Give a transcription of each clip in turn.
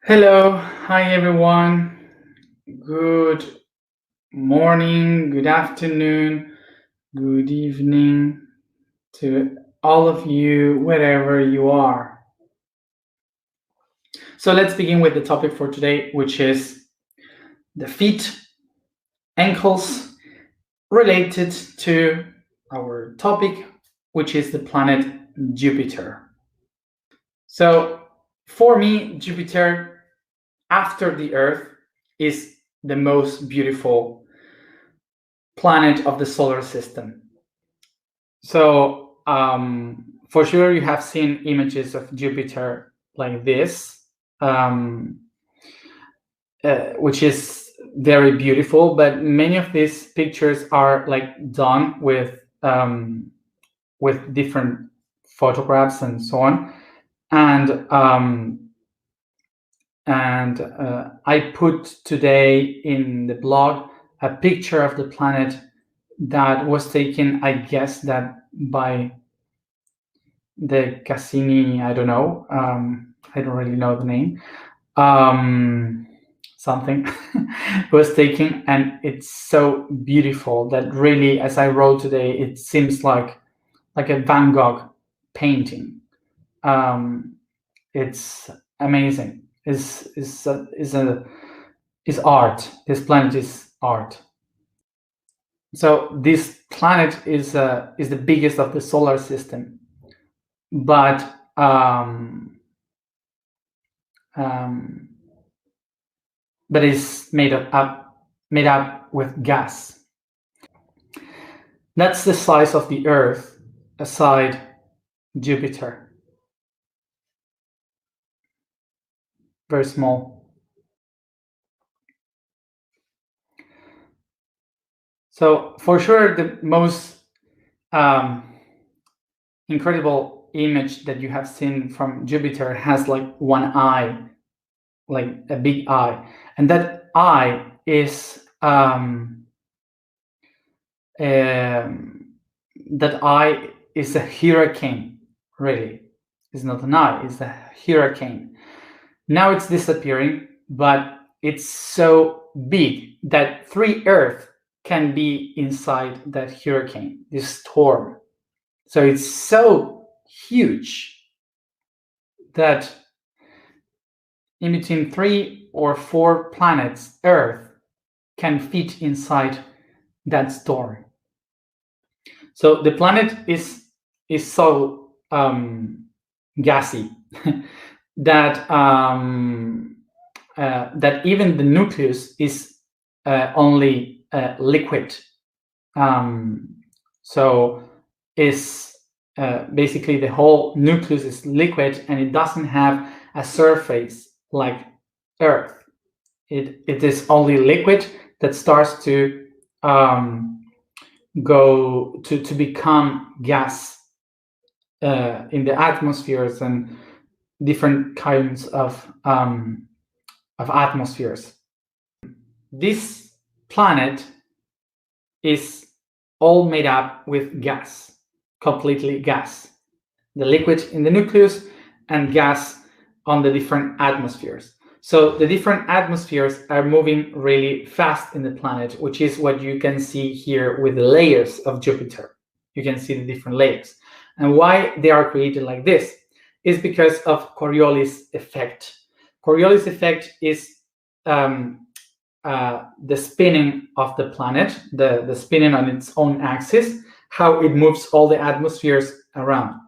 Hello, hi everyone. Good morning, good afternoon, good evening to all of you, wherever you are. So let's begin with the topic for today, which is the feet, ankles, related to our topic, which is the planet Jupiter. So for me, Jupiter, after the Earth, is the most beautiful planet of the solar system. So for sure you have seen images of Jupiter like this, which is very beautiful, but many of these pictures are like done with different photographs and so on. And I put today in the blog a picture of the planet that was taken, I guess, that by the Cassini, I don't know, I don't really know the name, something was taken, and it's so beautiful that really, as I wrote today, it seems like a Van Gogh painting. It's amazing. Is art. This planet is art. So this planet is the biggest of the solar system, but is made up with gas. That's the size of the Earth aside Jupiter. Very small. So for sure, the most incredible image that you have seen from Jupiter has like one eye, like a big eye, and that eye is a hurricane. Really, it's not an eye; it's a hurricane. Now it's disappearing, but it's so big that 3 Earth can be inside that hurricane, this storm. So it's so huge that in between 3 or 4 planets, Earth can fit inside that storm. So the planet is so gassy that that even the nucleus is only liquid. So is basically the whole nucleus is liquid, and it doesn't have a surface like Earth. It is only liquid that starts to go to become gas in the atmospheres and different kinds of atmospheres. This planet is all made up with gas, completely gas. The liquid in the nucleus and gas on the different atmospheres. So the different atmospheres are moving really fast in the planet, which is what you can see here with the layers of Jupiter. You can see the different layers. And why they are created like this is because of Coriolis effect. Coriolis effect is the spinning of the planet, the spinning on its own axis, how it moves all the atmospheres around.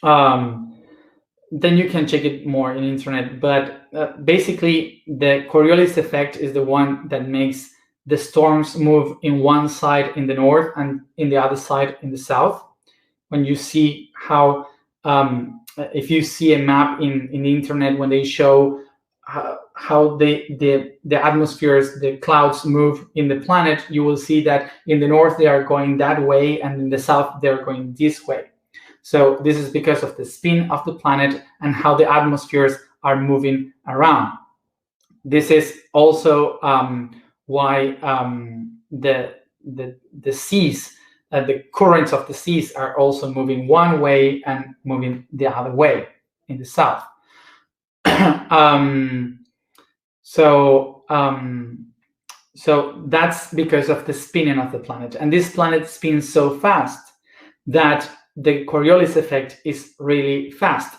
Then you can check it more in internet, but basically the Coriolis effect is the one that makes the storms move in one side in the north and in the other side in the south. When you see how, if you see a map in the internet, when they show how the atmospheres, the clouds move in the planet, you will see that in the north they are going that way, and in the south they're going this way. So this is because of the spin of the planet and how the atmospheres are moving around. This is also why the seas, the currents of the seas are also moving one way and moving the other way in the south. So that's because of the spinning of the planet, and this planet spins so fast that the Coriolis effect is really fast,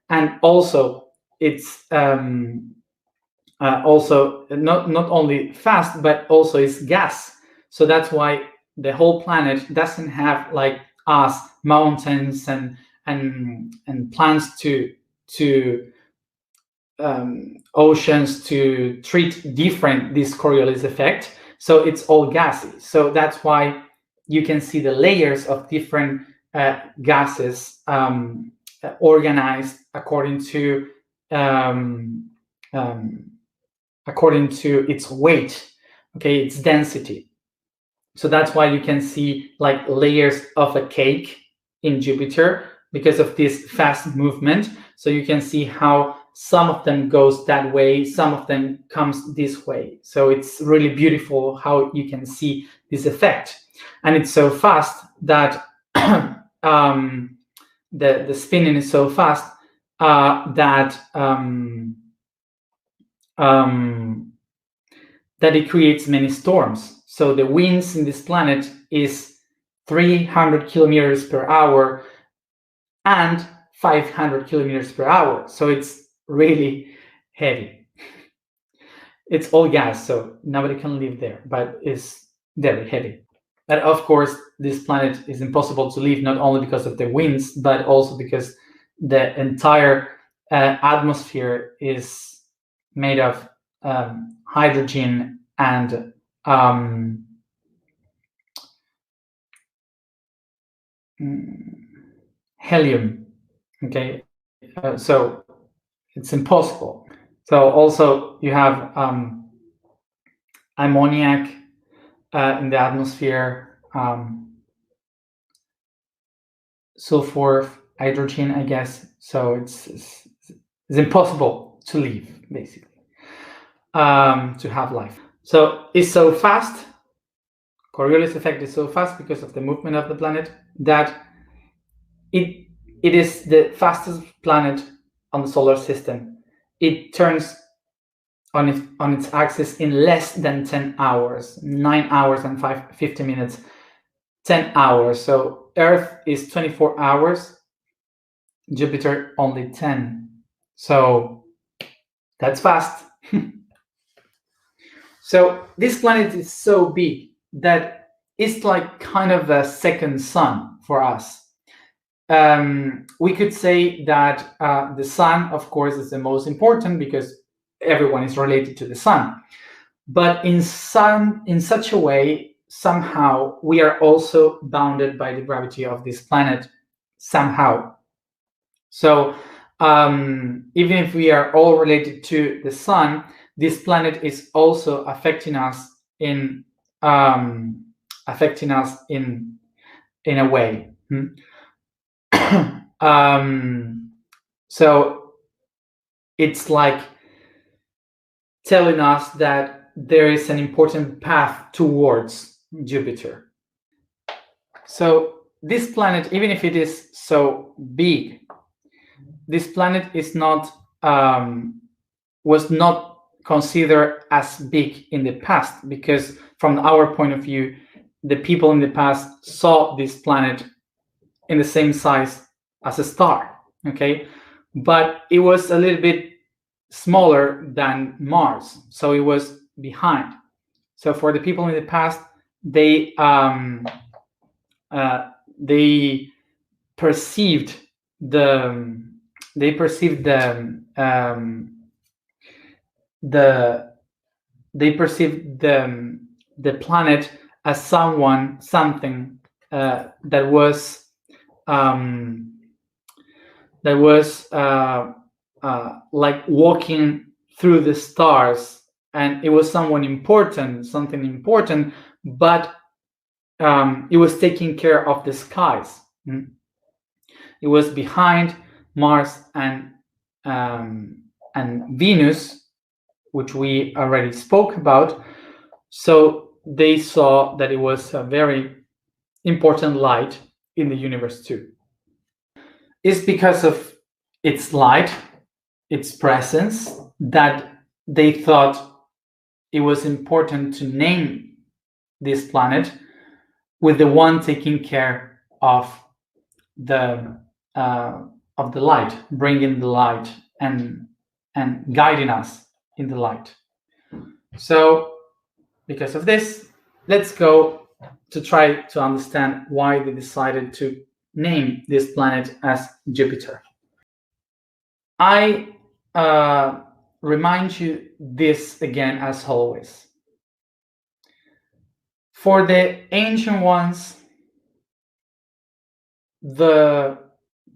and also it's also not only fast but also is gas. So that's why the whole planet doesn't have like us mountains and plants to oceans to treat different this Coriolis effect. So it's all gassy. So that's why you can see the layers of different gases organized according to its weight, okay, its density. So that's why you can see like layers of a cake in Jupiter because of this fast movement. So you can see how some of them goes that way, some of them comes this way. So it's really beautiful how you can see this effect. And it's so fast that the spinning is so fast that it creates many storms. So the winds in this planet is 300 kilometers per hour and 500 kilometers per hour. So it's really heavy. It's all gas, so nobody can live there, but it's very heavy. But of course, this planet is impossible to live, not only because of the winds, but also because the entire atmosphere is made of hydrogen and helium. Okay, so it's impossible. So also you have ammoniac in the atmosphere, sulfur, hydrogen, I guess. So it's impossible to live, basically, to have life. So it's so fast. Coriolis effect is so fast because of the movement of the planet that it is the fastest planet on the solar system. It turns on its axis in less than 10 hours, 9 hours and 50 minutes, 10 hours. So Earth is 24 hours, Jupiter only 10. So that's fast. So this planet is so big that it's like kind of a second sun for us. We could say that the sun, of course, is the most important because everyone is related to the sun. But in such a way, somehow, we are also bounded by the gravity of this planet, somehow. So even if we are all related to the sun, this planet is also affecting us in a way. So it's like telling us that there is an important path towards Jupiter. So this planet, even if it is so big, this planet is not was not considered as big in the past, because from our point of view, the people in the past saw this planet in the same size as a star, okay? But it was a little bit smaller than Mars, so it was behind. So for the people in the past, they perceived the planet as something that was like walking through the stars, and it was something important, but it was taking care of the skies. It was behind Mars and Venus, which we already spoke about. So they saw that it was a very important light in the universe too. It's because of its light, its presence that they thought it was important to name this planet with the one taking care of the light, bringing the light and guiding us in the light. So because of this, let's go to try to understand why they decided to name this planet as Jupiter. I remind you this again as always. For the ancient ones, the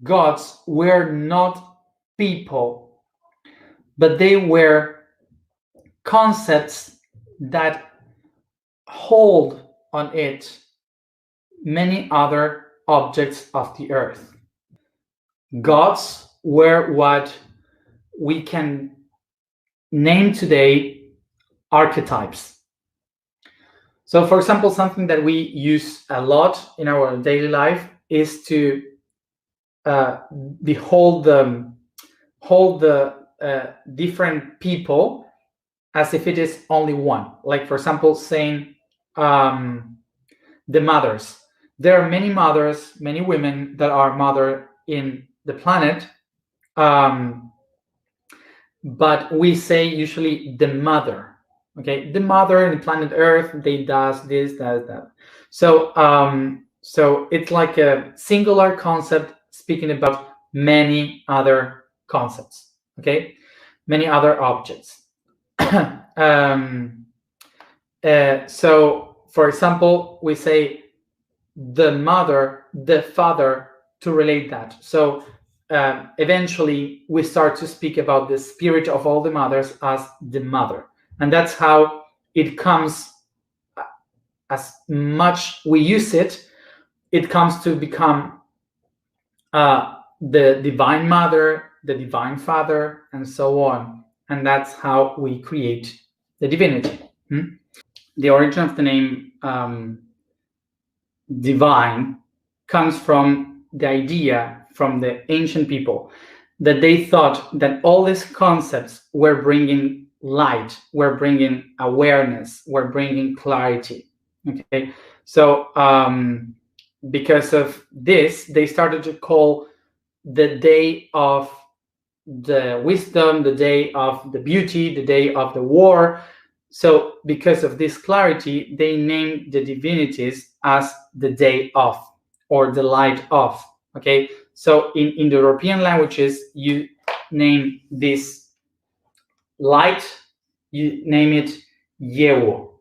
gods were not people, but they were concepts that hold on it many other objects of the earth. Gods were what we can name today archetypes. So, for example, something that we use a lot in our daily life is to hold the different people as if it is only one. Like, for example, saying the mothers. There are many mothers, many women that are mother in the planet, but we say usually the mother. Okay, the mother in the planet Earth, they does this, that. So it's like a singular concept speaking about many other concepts. Okay, many other objects. So, for example, we say the mother, the father, to relate that. So eventually we start to speak about the spirit of all the mothers as the mother. And that's how it comes, as much we use it, it comes to become the divine mother, the divine father, and so on. And that's how we create the divinity. The origin of the name divine comes from the idea from the ancient people that they thought that all these concepts were bringing light, were bringing awareness, were bringing clarity. Okay, so because of this, they started to call the day of the wisdom, the day of the beauty, the day of the war. So because of this clarity, they named the divinities as the day of or the light of. Okay, so in the European languages, you name this light, you name it Yewo.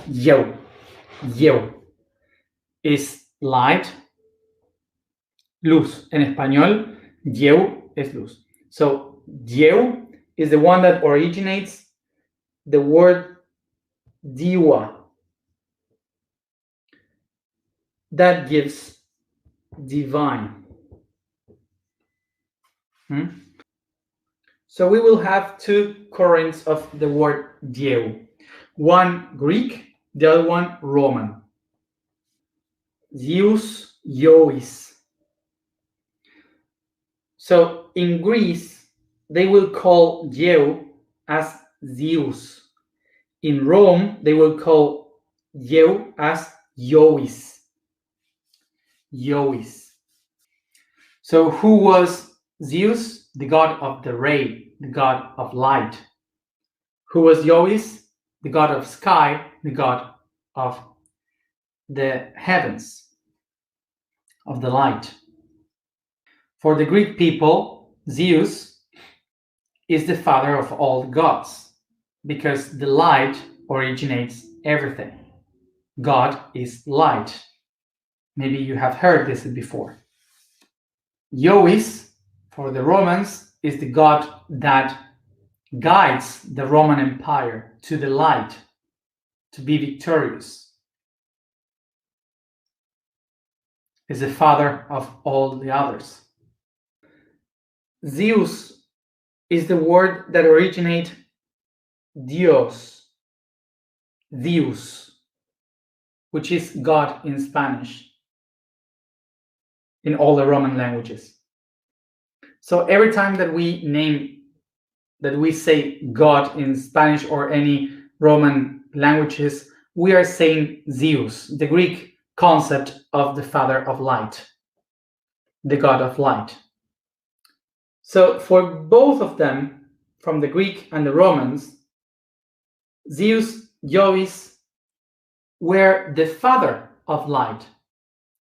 Yewo is light, luz. En español, Yewo es luz. So Yewo is the one that originates the word Diwa. That gives divine. So we will have two currents of the word Dieu. One Greek, the other one Roman. Zeus, Iois. So in Greece, they will call Dieu as Zeus. In Rome, they will call Dieu as Iois. Iois. So who was Zeus? The god of the ray, the god of light. Who was Iois? The god of sky, the god of the heavens, of the light. For the Greek people, Zeus is the father of all the gods, because the light originates everything. God is light. Maybe you have heard this before. Iois, for the Romans, is the god that guides the Roman Empire to the light, to be victorious. Is the father of all the others. Zeus is the word that originates Dios, Deus, which is God in Spanish, in all the Roman languages. So every time that we say God in Spanish or any Roman languages, we are saying Zeus, the Greek concept of the father of light, the god of light. So for both of them, from the Greek and the Romans, Zeus, Jovis, were the father of light.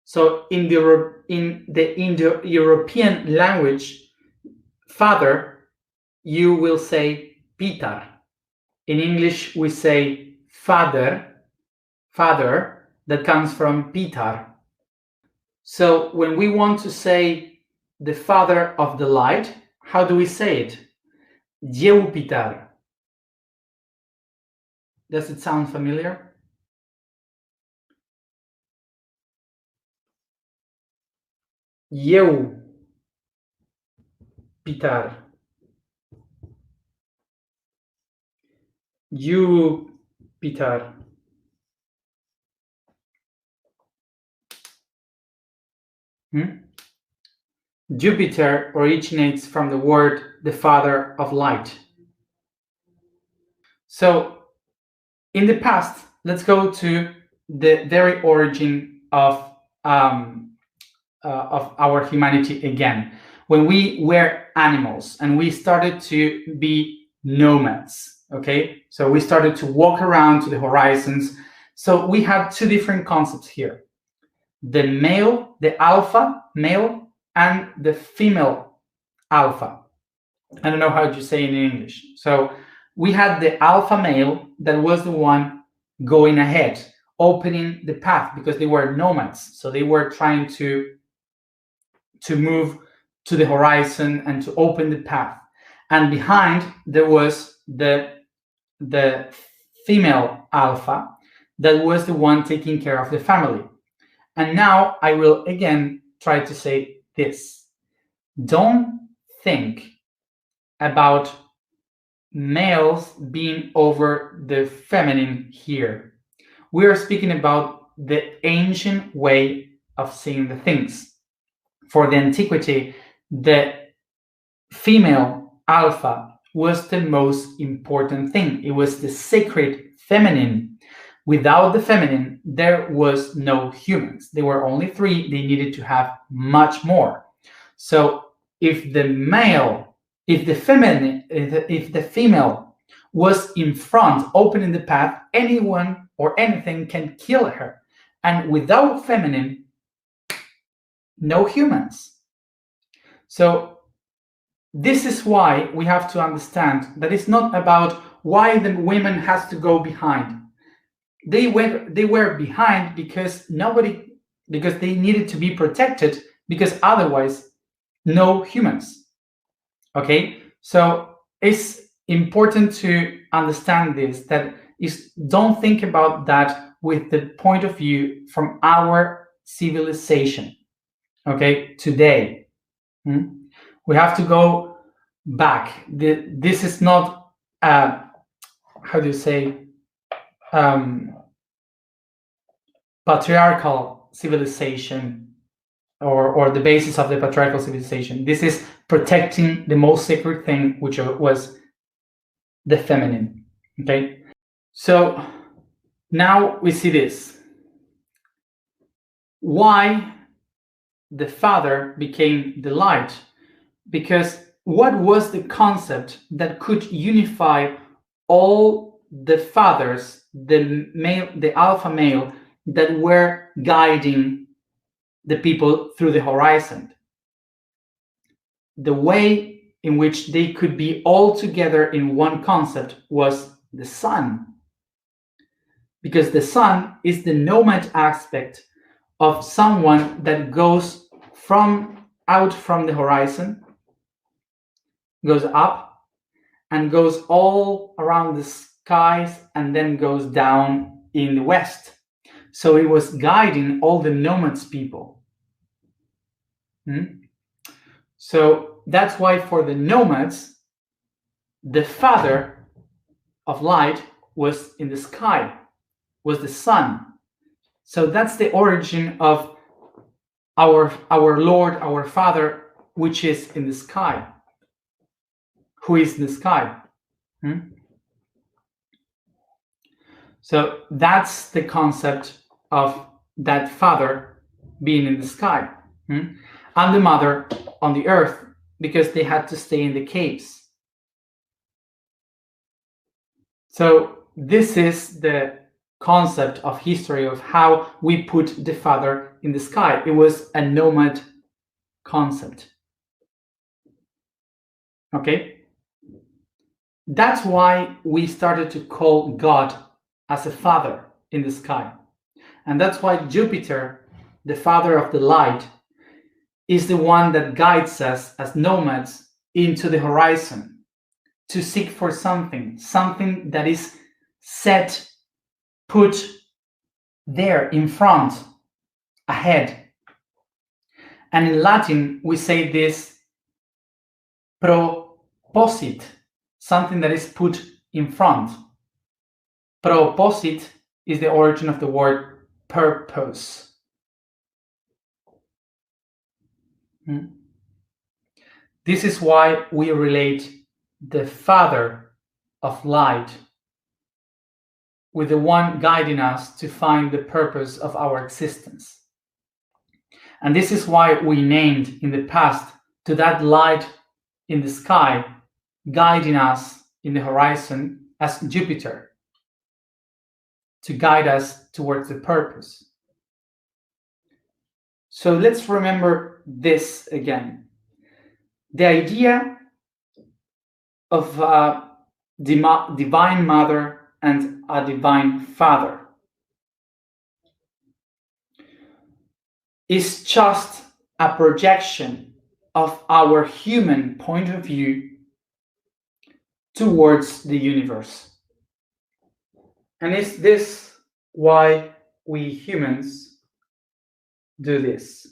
So in the Indo-European language, father, you will say Pitar. In English, we say father, that comes from Pitar. So when we want to say the father of the light, how do we say it? Jupiter. Does it sound familiar? Jupiter. Jupiter. Jupiter originates from the word the father of light. So in the past, let's go to the very origin of our humanity again. When we were animals and we started to be nomads, okay? So we started to walk around to the horizons. So we had two different concepts here. The male, the alpha male, and the female alpha. I don't know how to say it in English. So we had the alpha male that was the one going ahead, opening the path, because they were nomads. So they were trying to move to the horizon and to open the path. And behind there was the female alpha that was the one taking care of the family. And now I will again try to say this. Don't think about males being over the feminine here. We are speaking about the ancient way of seeing the things. For the antiquity, the female alpha was the most important thing. It was the sacred feminine. Without the feminine, there was no humans. There were only three. They needed to have much more. So if the female was in front, opening the path, anyone or anything can kill her. And without feminine, no humans. So this is why we have to understand that it's not about why the women has to go behind. They were behind because they needed to be protected, because otherwise no humans. Okay, so it's important to understand this, that is, don't think about that with the point of view from our civilization. Okay, today we have to go back. This is not how do you say patriarchal civilization or the basis of the patriarchal civilization. This is protecting the most sacred thing, which was the feminine. Okay, so now we see this. Why the father became the light? Because what was the concept that could unify all the fathers, the alpha male, that were guiding the people through the horizon? The way in which they could be all together in one concept was the sun. Because the sun is the nomad aspect of someone that goes out from the horizon, goes up and goes all around the skies and then goes down in the west. So it was guiding all the nomads people. So that's why for the nomads, the father of light was in the sky, was the sun. So that's the origin of our Lord, our Father, which is in the sky. Who is in the sky? So that's the concept of that Father being in the sky, and the Mother on the earth, because they had to stay in the caves. So this is the concept of history of how we put the Father in the sky. It was a nomad concept. Okay? That's why we started to call God as a father in the sky. And that's why Jupiter, the father of the light, is the one that guides us as nomads into the horizon to seek for something that is set, put there in front, ahead. And in Latin, we say this proposit, something that is put in front. Proposit is the origin of the word purpose. This is why we relate the Father of light with the one guiding us to find the purpose of our existence. And this is why we named in the past to that light in the sky, guiding us in the horizon, as Jupiter, to guide us towards the purpose. So let's remember this again. The idea of a divine mother and a divine father is just a projection of our human point of view towards the universe. And is this why we humans do this?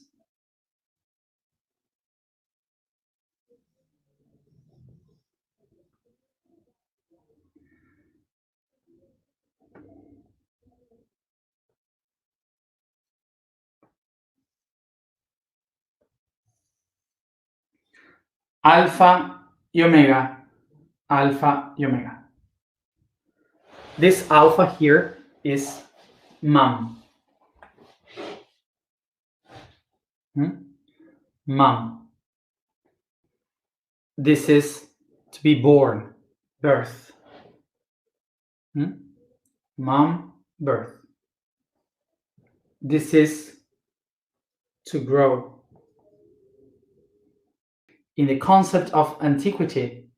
Alpha y omega, alpha y omega. This alpha here is mom. Mom. This is to be born, birth. Mom, birth. This is to grow. In the concept of antiquity,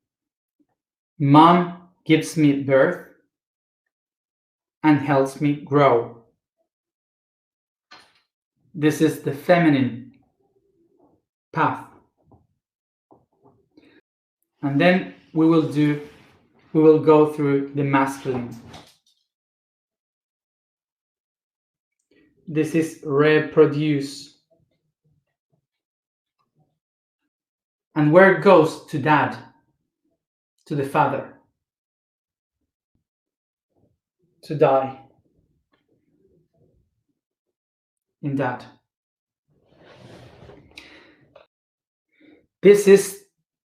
mom gives me birth and helps me grow. This is the feminine path. And then we will go through the masculine. This is reproduce. And where it goes to dad, to the father, to die in dad. This is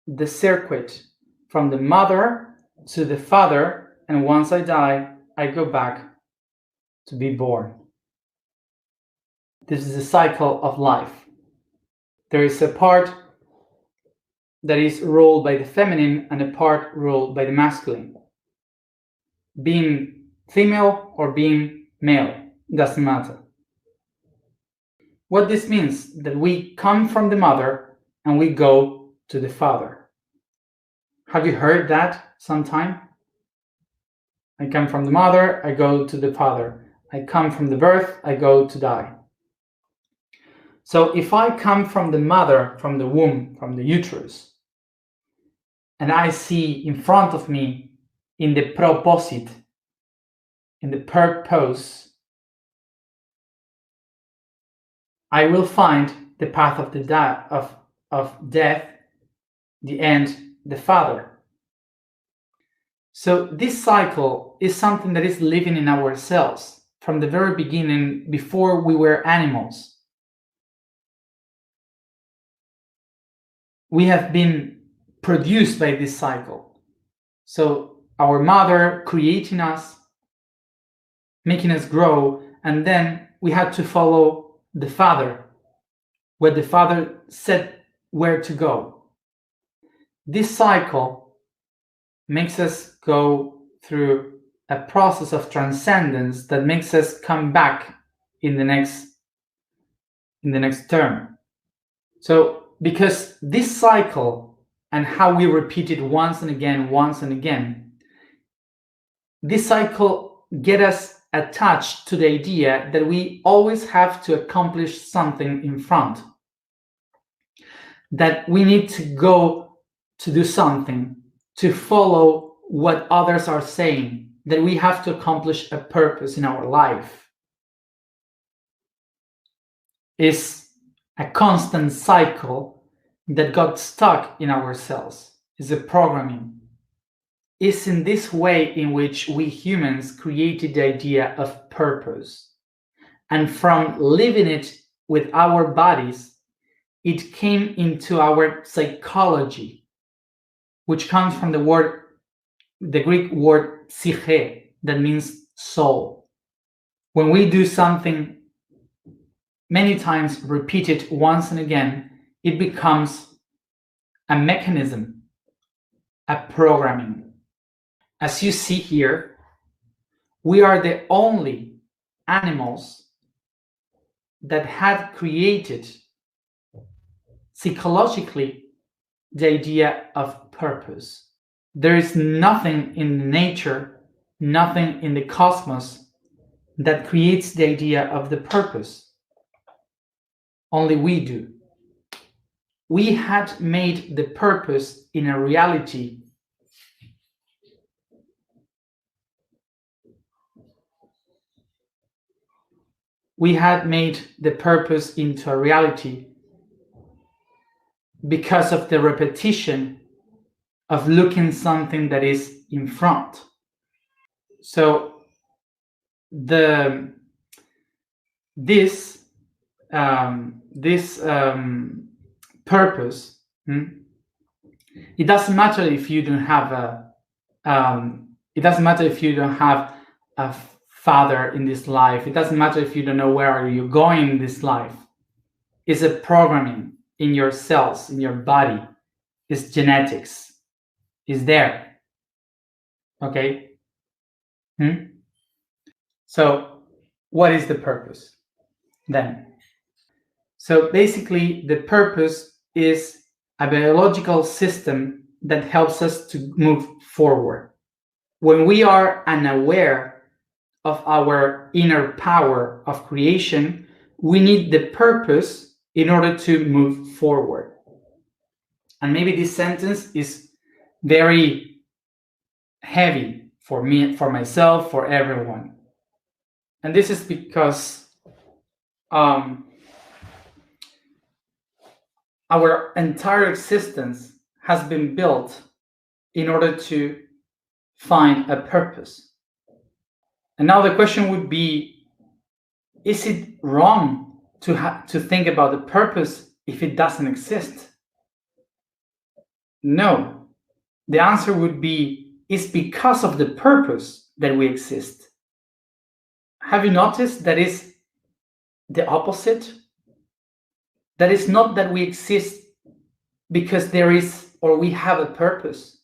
the circuit from the mother to the father, and once I die, I go back to be born. This is the cycle of life. There is a part that is ruled by the feminine and a part ruled by the masculine. Being female or being male, doesn't matter. What this means, that we come from the mother and we go to the father. Have you heard that sometime? I come from the mother, I go to the father. I come from the birth, I go to die. So if I come from the mother, from the womb, from the uterus, and I see in front of me in the proposit, in the purpose, I will find the path of the of death, the end, the father. So this cycle is something that is living in ourselves from the very beginning, before we were animals. We have been produced by this cycle. So our mother creating us, making us grow, and then we had to follow the father, where the father said where to go. This cycle makes us go through a process of transcendence that makes us come back in the next term. So because this cycle and how we repeat it once and again, this cycle get us attached to the idea that we always have to accomplish something in front, that we need to go to do something, to follow what others are saying, that we have to accomplish a purpose in our life. Is a constant cycle that got stuck in our cells, is a programming. Is in this way in which we humans created the idea of purpose. And from living it with our bodies, it came into our psychology, which comes from the Greek word psyche, that means soul. When we do something many times, repeat it once and again, it becomes a mechanism, a programming. As you see here, we are the only animals that had created psychologically the idea of purpose. There is nothing in nature, nothing in the cosmos that creates the idea of the purpose. Only we do. We had made the purpose in a reality into a reality because of the repetition of looking something that is in front. So this purpose, it doesn't matter if you don't have a father in this life. It doesn't matter if you don't know where you're going in this life. It's a programming in your cells, in your body. It's genetics. It's there. Okay? So what is the purpose then? So basically, the purpose is a biological system that helps us to move forward. When we are unaware of our inner power of creation, we need the purpose in order to move forward. And maybe this sentence is very heavy for me, for myself, for everyone. And this is because our entire existence has been built in order to find a purpose. And now the question would be, is it wrong to think about the purpose if it doesn't exist? No. The answer would be, it's because of the purpose that we exist. Have you noticed that is the opposite? That is not that we exist because there is or we have a purpose,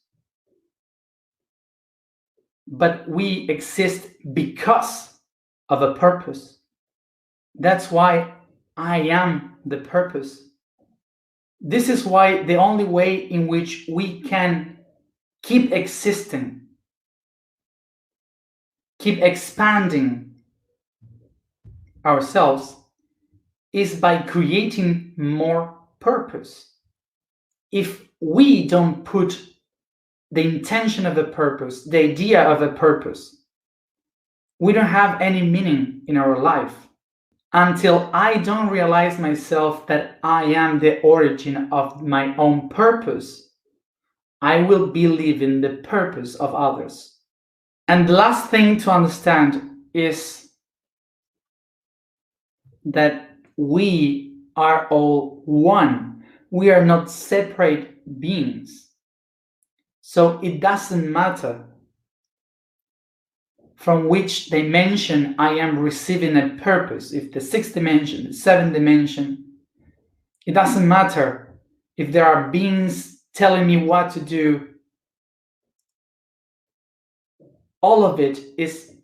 but we exist because of a purpose. That's why I am the purpose. This is why the only way in which we can keep existing, keep expanding ourselves, is by creating more purpose. If we don't put the intention of a purpose, the idea of a purpose, we don't have any meaning in our life. Until I don't realize myself that I am the origin of my own purpose, I will be living the purpose of others. And the last thing to understand is that we are all one. We are not separate beings. So it doesn't matter from which dimension I am receiving a purpose, if the sixth dimension, the seventh dimension. It doesn't matter if there are beings telling me what to do. All of it is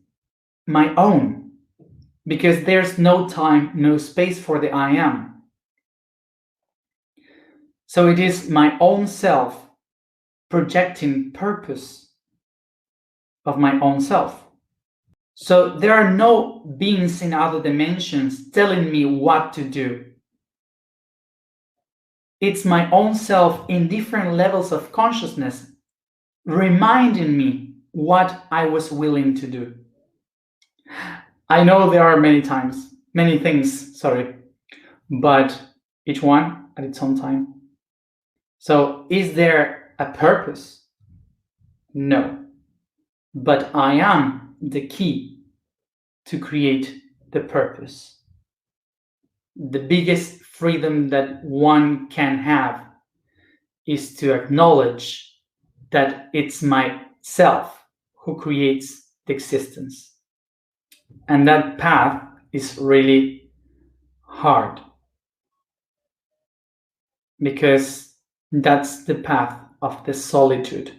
my own, because there's no time, no space for the I am. So it is my own self projecting purpose of my own self. So there are no beings in other dimensions telling me what to do. It's my own self in different levels of consciousness reminding me what I was willing to do. I know there are many things, but each one at its own time. So is there a purpose? No. But I am the key to create the purpose. The biggest freedom that one can have is to acknowledge that it's myself who creates the existence. And that path is really hard, because that's the path of the solitude.